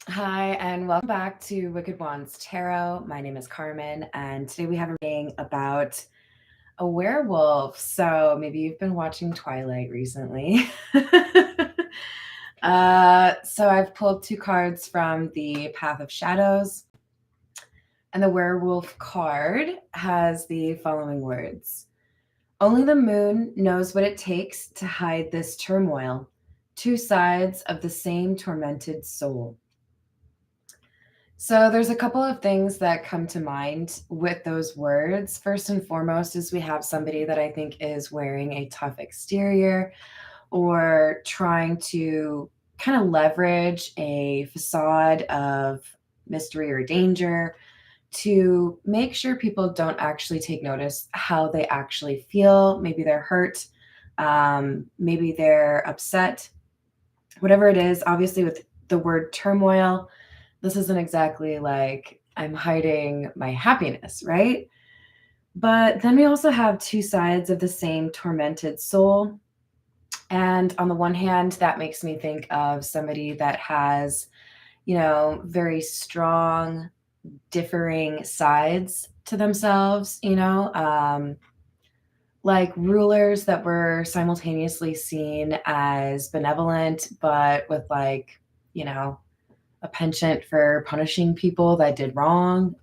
Hi, and welcome back to Wicked Wands Tarot. My name is Carmen, and today we have a reading about a werewolf. So maybe you've been watching Twilight recently. So I've pulled two cards from the Path of Shadows, and the werewolf card has the following words. Only the moon knows what it takes to hide this turmoil, two sides of the same tormented soul. So there's a couple of things that come to mind with those words. First and foremost is we have somebody that I think is wearing a tough exterior or trying to kind of leverage a facade of mystery or danger to make sure people don't actually take notice how they actually feel. Maybe they're hurt, maybe they're upset, whatever it is. Obviously, with the word turmoil, this isn't exactly like I'm hiding my happiness, right? But then we also have two sides of the same tormented soul. And on the one hand, that makes me think of somebody that has, very strong, differing sides to themselves, like rulers that were simultaneously seen as benevolent, but with a penchant for punishing people that did wrong.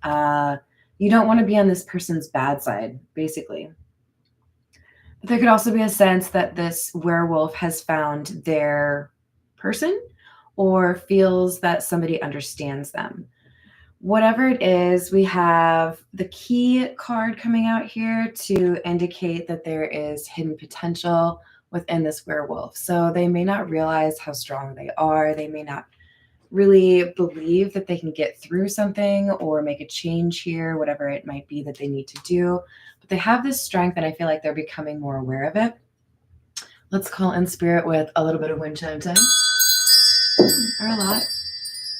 You don't want to be on this person's bad side, basically. But there could also be a sense that this werewolf has found their person or feels that somebody understands them. Whatever it is, we have the key card coming out here to indicate that there is hidden potential within this werewolf. So they may not realize how strong they are. They may not really believe that they can get through something or make a change here, whatever it might be that they need to do. But they have this strength, and I feel like they're becoming more aware of it. Let's call in spirit with a little bit of wind chime time, or a lot.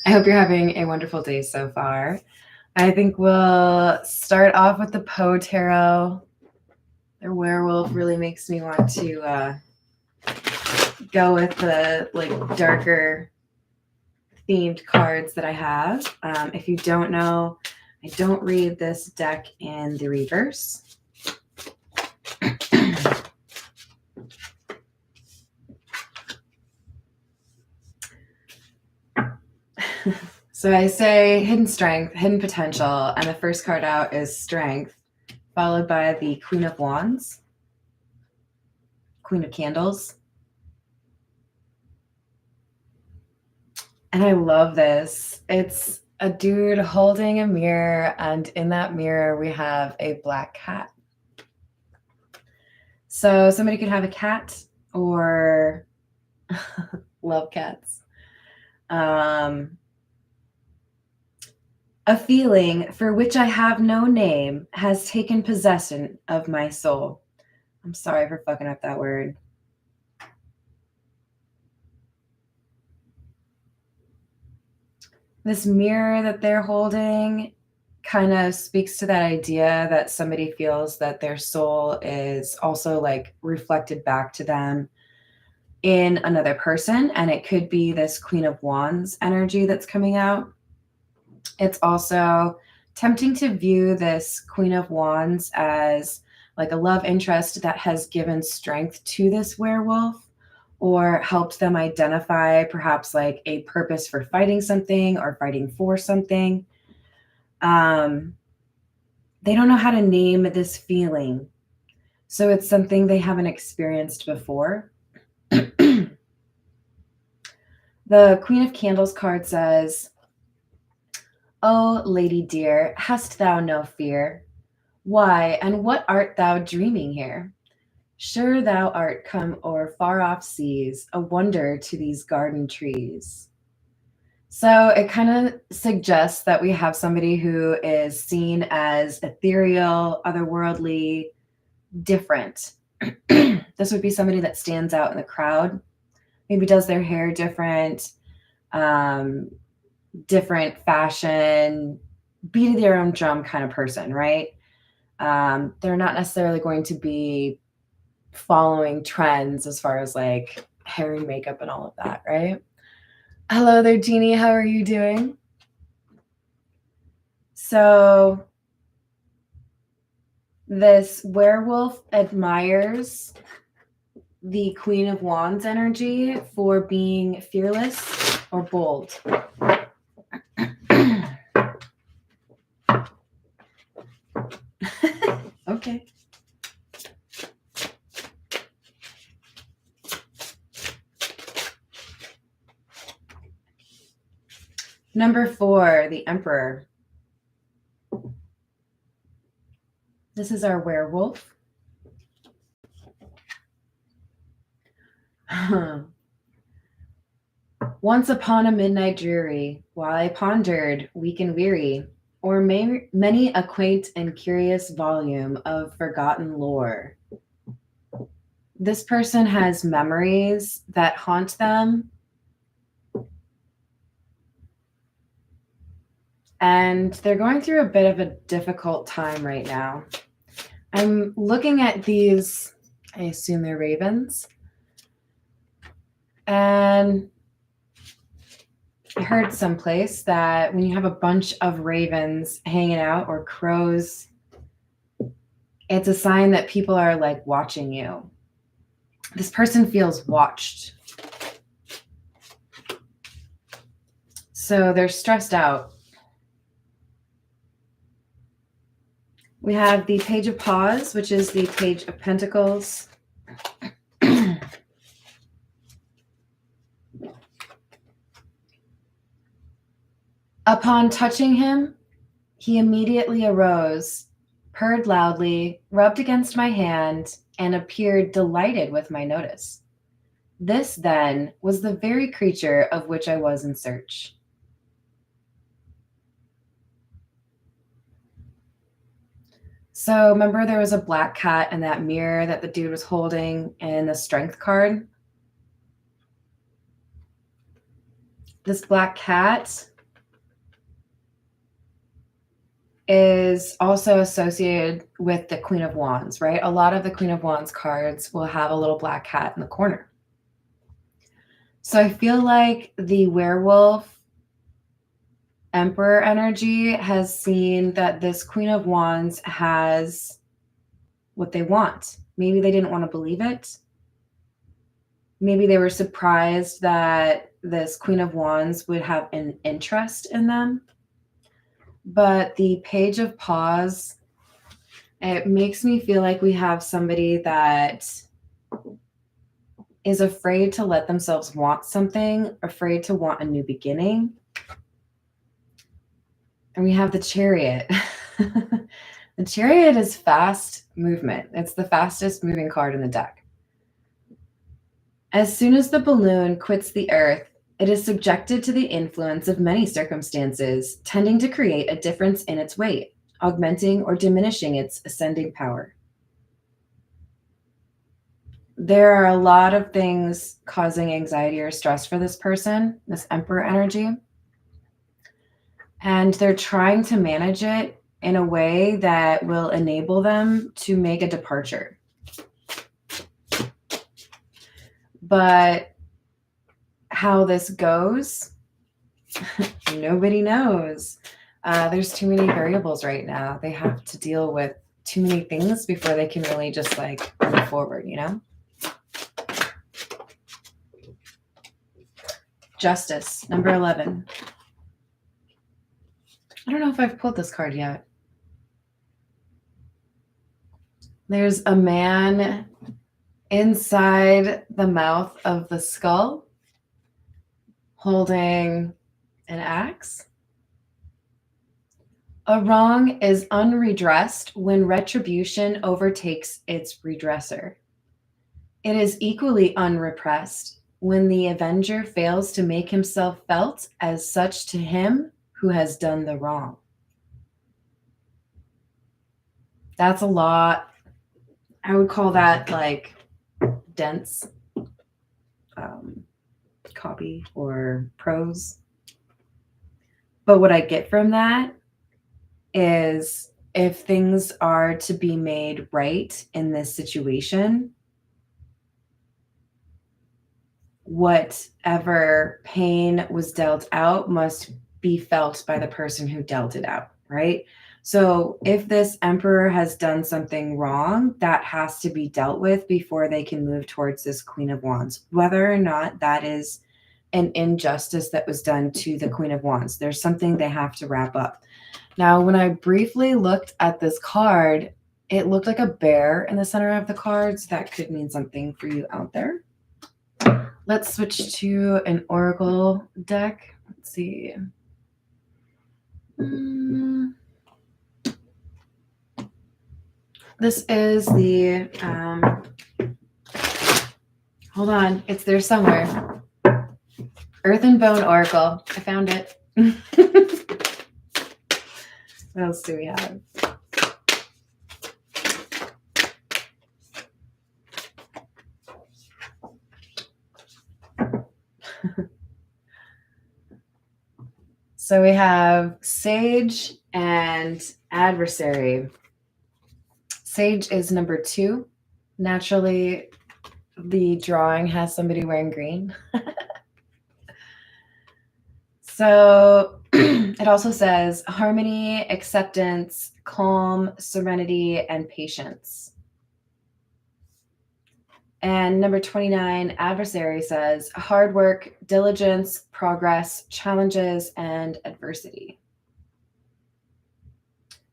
I hope you're having a wonderful day so far. I think we'll start off with the Poe Tarot. Their werewolf really makes me want to go with the darker themed cards that I have. If you don't know, I don't read this deck in the reverse. So I say hidden strength, hidden potential, and the first card out is strength, followed by the Queen of Wands, Queen of Candles. And I love this. It's a dude holding a mirror, and in that mirror we have a black cat. So somebody could have a cat or love cats. A feeling for which I have no name has taken possession of my soul. I'm sorry for fucking up that word. This mirror that they're holding kind of speaks to that idea that somebody feels that their soul is also like reflected back to them in another person. And it could be this Queen of Wands energy that's coming out. It's also tempting to view this Queen of Wands as like a love interest that has given strength to this werewolf or helped them identify perhaps like a purpose for fighting something or fighting for something. They don't know how to name this feeling. So it's something they haven't experienced before. The Queen of Candles card says, "O lady dear, hast thou no fear? Why, and what art thou dreaming here? Sure thou art come o'er far off seas, a wonder to these garden trees." So it kind of suggests that we have somebody who is seen as ethereal, otherworldly, different. This would be somebody that stands out in the crowd, maybe does their hair different, different fashion, beat their own drum kind of person, right? They're not necessarily going to be following trends as far as like hair and makeup and all of that, right? Hello there, Jeannie. How are you doing? So, this werewolf admires the Queen of Wands energy for being fearless or bold. Okay. Number 4, the Emperor. This is our werewolf. Once upon a midnight dreary, while I pondered, weak and weary, o'er many a quaint and curious volume of forgotten lore. This person has memories that haunt them, and they're going through a bit of a difficult time right now. I'm looking at these, I assume they're ravens, and I heard someplace that when you have a bunch of ravens hanging out or crows, it's a sign that people are like watching you. This person feels watched. So they're stressed out. We have the Page of Paws, which is the Page of Pentacles. Upon touching him, he immediately arose, purred loudly, rubbed against my hand, and appeared delighted with my notice. This, then, was the very creature of which I was in search. So remember there was a black cat in that mirror that the dude was holding in the Strength card? This black cat is also associated with the Queen of Wands, right? A lot of the Queen of Wands cards will have a little black cat in the corner. So I feel like the werewolf Emperor energy has seen that this Queen of Wands has what they want. Maybe they didn't want to believe it. Maybe they were surprised that this Queen of Wands would have an interest in them. But the Page of Paws, it makes me feel like we have somebody that is afraid to let themselves want something, afraid to want a new beginning. And we have the Chariot. The Chariot is fast movement. It's the fastest moving card in the deck. As soon as the balloon quits the earth, it is subjected to the influence of many circumstances, tending to create a difference in its weight, augmenting or diminishing its ascending power. There are a lot of things causing anxiety or stress for this person, this Emperor energy. And they're trying to manage it in a way that will enable them to make a departure. But how this goes, nobody knows. There's too many variables right now. They have to deal with too many things before they can really just like move forward, you know? Justice, number 11. I don't know if I've pulled this card yet. There's a man inside the mouth of the skull holding an axe. A wrong is unredressed when retribution overtakes its redresser. It is equally unrepressed when the avenger fails to make himself felt as such to him who has done the wrong. That's a lot. I would call that like dense copy or prose. But what I get from that is if things are to be made right in this situation, whatever pain was dealt out must be felt by the person who dealt it out, right? So if this emperor has done something wrong, that has to be dealt with before they can move towards this Queen of Wands, whether or not that is an injustice that was done to the Queen of Wands. There's something they have to wrap up. Now, when I briefly looked at this card, it looked like a bear in the center of the card, so that could mean something for you out there. Let's switch to an oracle deck. Let's see. This is the, hold on, it's there somewhere. Earth and Bone Oracle. I found it. What else do we have? So we have Sage and Adversary. Sage is number 2. Naturally, the drawing has somebody wearing green. So it also says harmony, acceptance, calm, serenity, and patience. And number 29, Adversary, says hard work, diligence, progress, challenges, and adversity.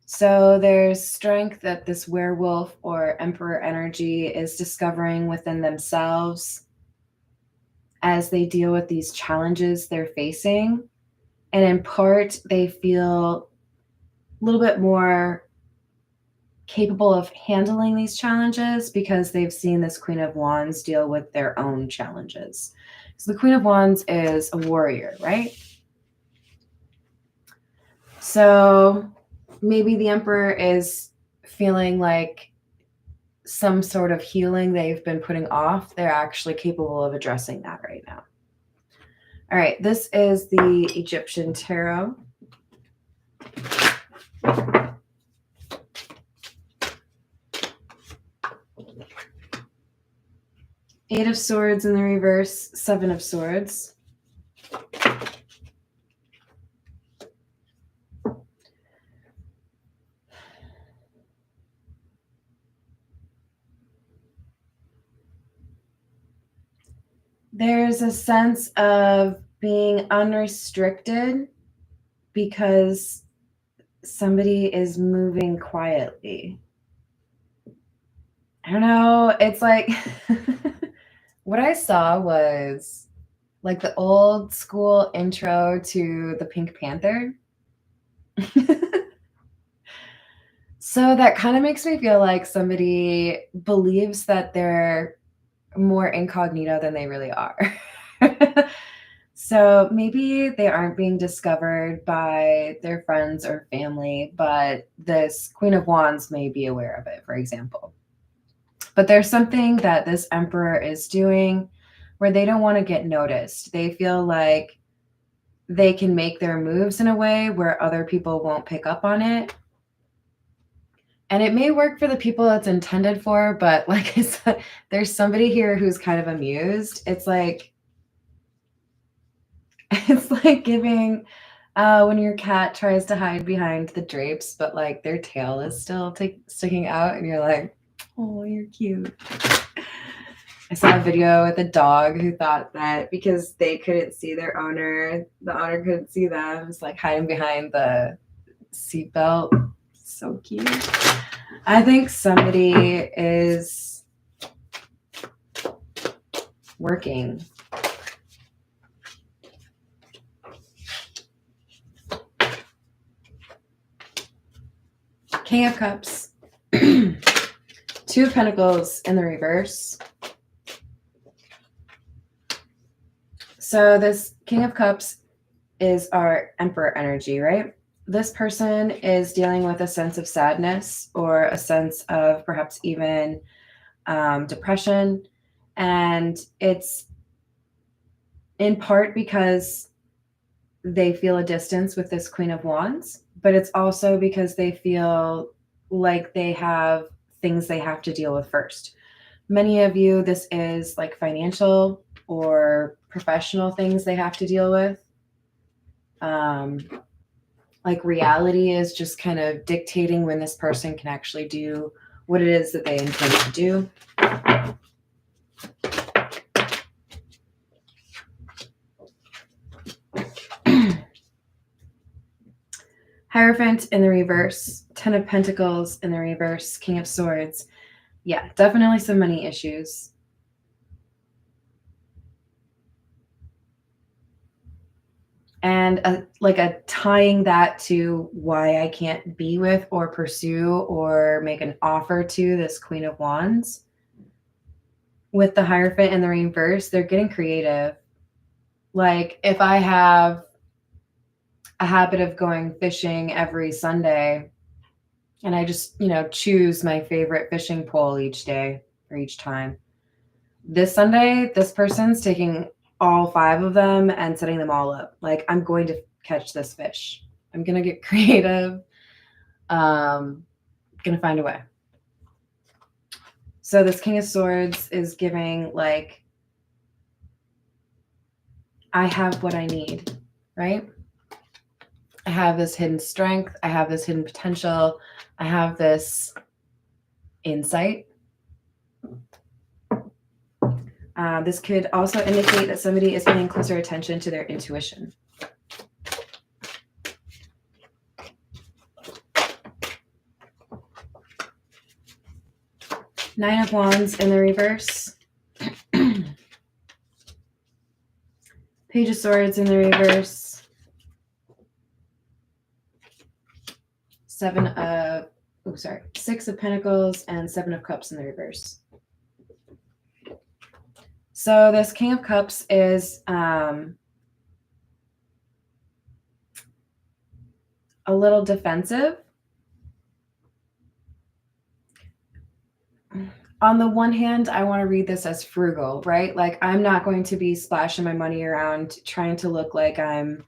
So there's strength that this werewolf or emperor energy is discovering within themselves as they deal with these challenges they're facing. And in part, they feel a little bit more capable of handling these challenges because they've seen this Queen of Wands deal with their own challenges. So the Queen of Wands is a warrior, right? So maybe the Emperor is feeling like some sort of healing they've been putting off. They're actually capable of addressing that right now. All right, this is the Egyptian Tarot. Eight of Swords in the reverse, Seven of Swords. There's a sense of being unrestricted because somebody is moving quietly. I don't know. It's like what I saw was like the old school intro to the Pink Panther. So that kind of makes me feel like somebody believes that they're more incognito than they really are. So maybe they aren't being discovered by their friends or family, but this Queen of Wands may be aware of it, for example. But there's something that this Emperor is doing where they don't want to get noticed. They feel like they can make their moves in a way where other people won't pick up on it. And it may work for the people it's intended for, but like I said, there's somebody here who's kind of amused. It's like giving when your cat tries to hide behind the drapes, but like their tail is still sticking out, and you're like, oh, you're cute. I saw a video with a dog who thought that because they couldn't see their owner, the owner couldn't see them. It's like hiding behind the seatbelt. So cute. I think somebody is working. King of Cups. Two of Pentacles in the reverse. So this King of Cups is our Emperor energy, right? This person is dealing with a sense of sadness or a sense of perhaps even depression. And it's in part because they feel a distance with this Queen of Wands, but it's also because they feel like they have things they have to deal with first. Many of you, this is like financial or professional things they have to deal with. Like reality is just kind of dictating when this person can actually do what it is that they intend to do. Hierophant in the reverse, Ten of Pentacles in the reverse, King of Swords. Yeah, definitely some money issues. And like a tying that to why I can't be with or pursue or make an offer to this Queen of Wands. With the Hierophant in the reverse, they're getting creative. Like if I have a habit of going fishing every Sunday and I just, choose my favorite fishing pole each day or each time. This Sunday, this person's taking all 5 of them and setting them all up. Like, I'm going to catch this fish. I'm going to get creative. Going to find a way. So this King of Swords is giving, like, I have what I need, right? I have this hidden strength. I have this hidden potential. I have this insight. This could also indicate that somebody is paying closer attention to their intuition. Nine of Wands in the reverse. Page of Swords in the reverse. Six of Pentacles and Seven of Cups in the reverse. So this King of Cups is a little defensive. On the one hand, I want to read this as frugal, right? Like I'm not going to be splashing my money around trying to look like I'm,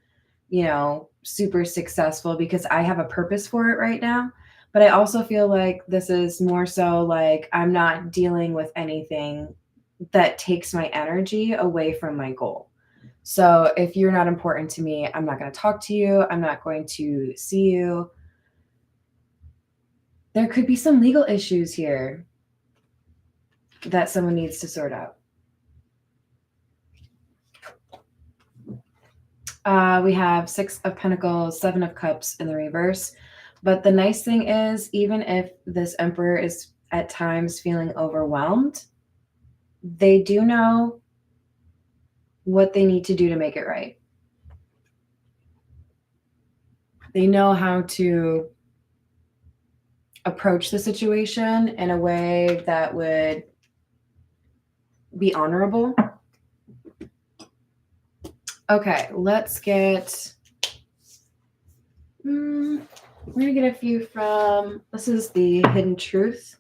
super successful because I have a purpose for it right now. But I also feel like this is more so like I'm not dealing with anything that takes my energy away from my goal. So if you're not important to me, I'm not going to talk to you. I'm not going to see you. There could be some legal issues here that someone needs to sort out. We have Six of Pentacles, Seven of Cups in the reverse. But the nice thing is, even if this Emperor is at times feeling overwhelmed, they do know what they need to do to make it right. They know how to approach the situation in a way that would be honorable. Okay, let's get... we're going to get a few from... This is the Hidden Truth.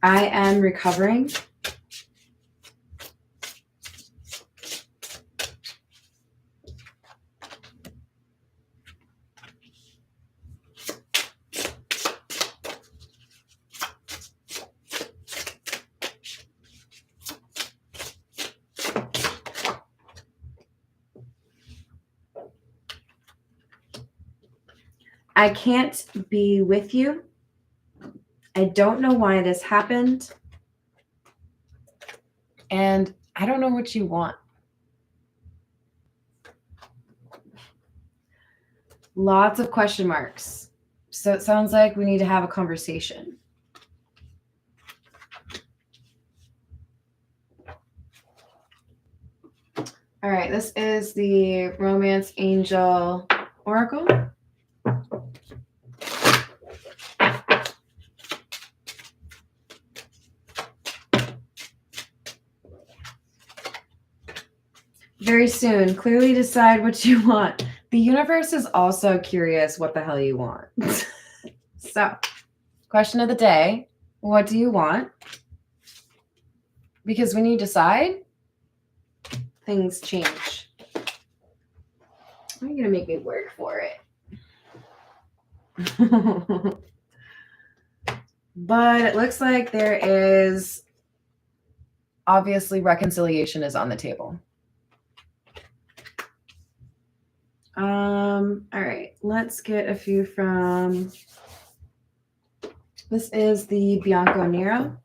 I am recovering. I can't be with you. I don't know why this happened. And I don't know what you want. Lots of question marks. So it sounds like we need to have a conversation. All right, this is the Romance Angel Oracle. Very soon, clearly decide what you want. The universe is also curious what the hell you want. So, question of the day, what do you want? Because when you decide, things change. Why are you going to make me work for it? But it looks like there is, obviously, reconciliation is on the table. All right, let's get a few from, this is the Bianco Nero.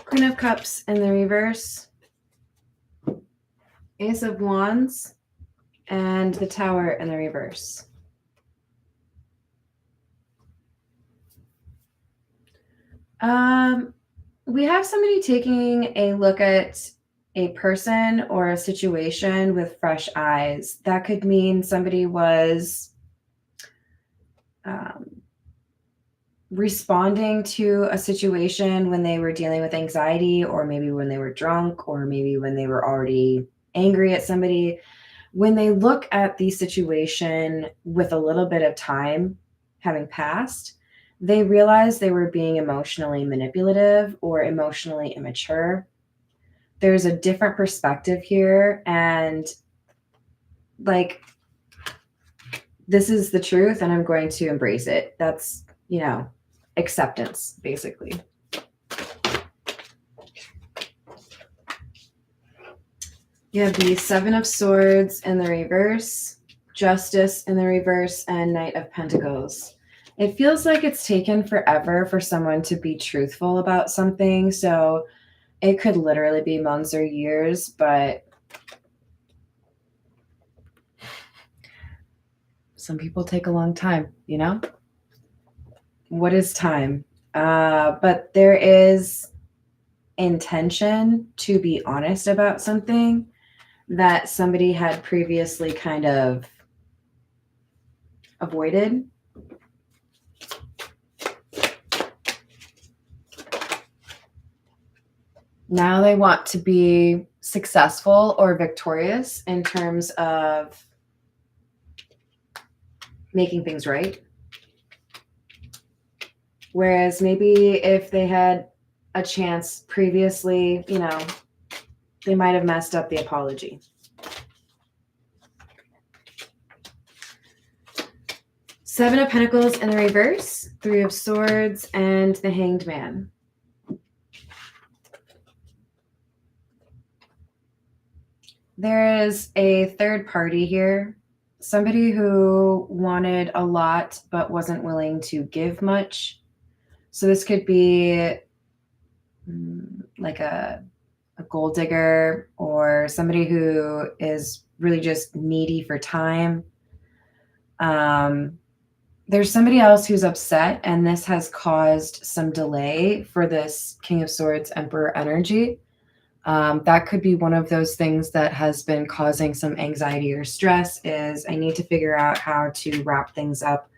Queen of Cups in the reverse, Ace of Wands, and the Tower in the reverse. We have somebody taking a look at a person or a situation with fresh eyes. That could mean somebody was responding to a situation when they were dealing with anxiety, or maybe when they were drunk, or maybe when they were already angry at somebody. When they look at the situation with a little bit of time having passed, they realize they were being emotionally manipulative or emotionally immature. There's a different perspective here, and like, this is the truth and I'm going to embrace it. That's, acceptance, basically. You have the Seven of Swords in the reverse, Justice in the reverse, and Knight of Pentacles. It feels like it's taken forever for someone to be truthful about something, so it could literally be months or years, but some people take a long time, What is time? But there is intention to be honest about something that somebody had previously kind of avoided. Now they want to be successful or victorious in terms of making things right. Whereas maybe if they had a chance previously, they might have messed up the apology. Seven of Pentacles in the reverse, Three of Swords, and the Hanged Man. There is a third party here. Somebody who wanted a lot but wasn't willing to give much. So this could be like a gold digger, or somebody who is really just needy for time. There's somebody else who's upset, and this has caused some delay for this King of Swords Emperor energy. That could be one of those things that has been causing some anxiety or stress, is I need to figure out how to wrap things up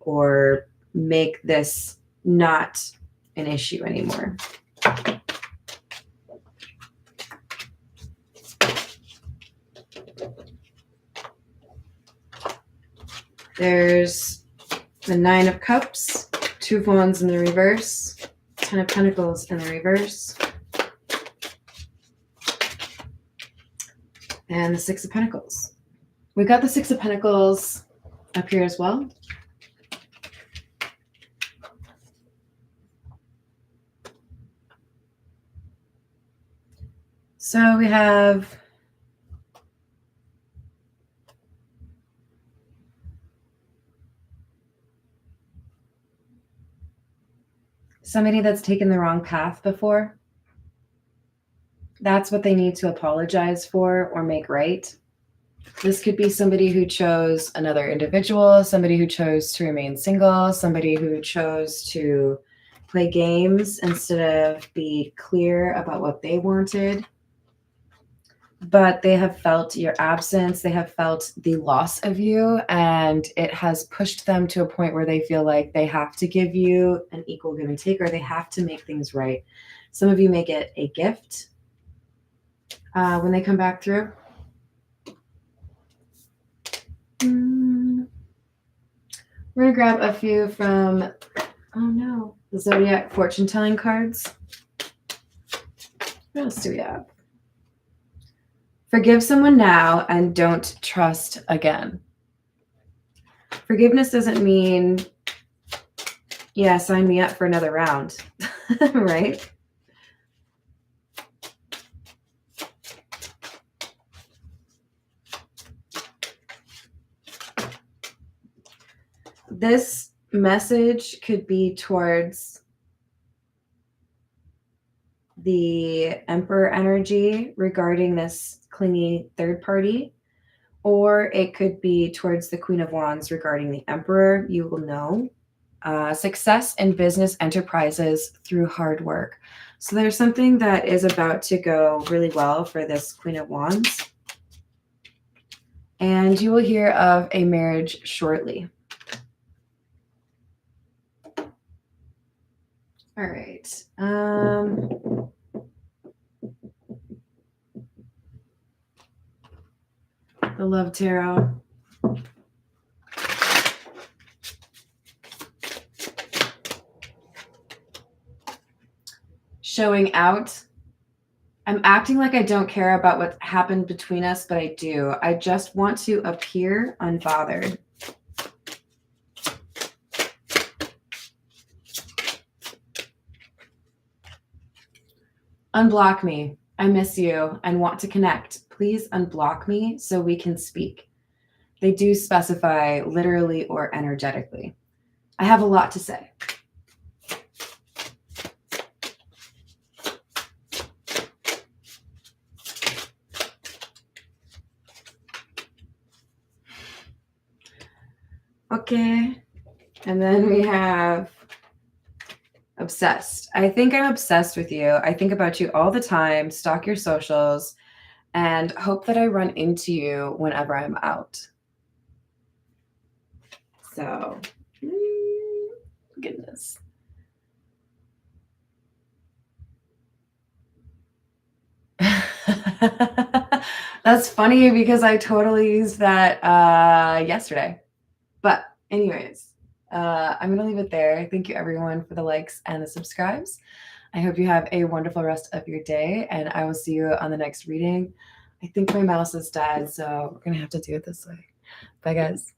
or make this not an issue anymore. There's the Nine of Cups, Two of Wands in the reverse, Ten of Pentacles in the reverse, and the Six of Pentacles. We've got the Six of Pentacles up here as well. So we have somebody that's taken the wrong path before. That's what they need to apologize for or make right. This could be somebody who chose another individual, somebody who chose to remain single, somebody who chose to play games instead of be clear about what they wanted. But they have felt your absence, they have felt the loss of you, and it has pushed them to a point where they feel like they have to give you an equal give and take, or they have to make things right. Some of you may get a gift when they come back through. We're going to grab a few from, the Zodiac fortune telling cards. What else do we have? Forgive someone now and don't trust again. Forgiveness doesn't mean, yeah, sign me up for another round, right? This message could be towards the Emperor energy regarding this clingy third party, or it could be towards the Queen of Wands regarding the Emperor. You will know. Success in business enterprises through hard work. So there's something that is about to go really well for this Queen of Wands. And you will hear of a marriage shortly. All right. The Love Tarot. Showing out. I'm acting like I don't care about what happened between us, but I do. I just want to appear unbothered. Unblock me. I miss you and want to connect. Please unblock me so we can speak. They do specify literally or energetically. I have a lot to say. Okay. And then we have obsessed. I think I'm obsessed with you. I think about you all the time, stalk your socials, and hope that I run into you whenever I'm out. So, goodness. That's funny because I totally used that yesterday. But anyways, I'm going to leave it there. Thank you everyone for the likes and the subscribes. I hope you have a wonderful rest of your day, and I will see you on the next reading. I think my mouse is dead, so we're going to have to do it this way. Bye, guys.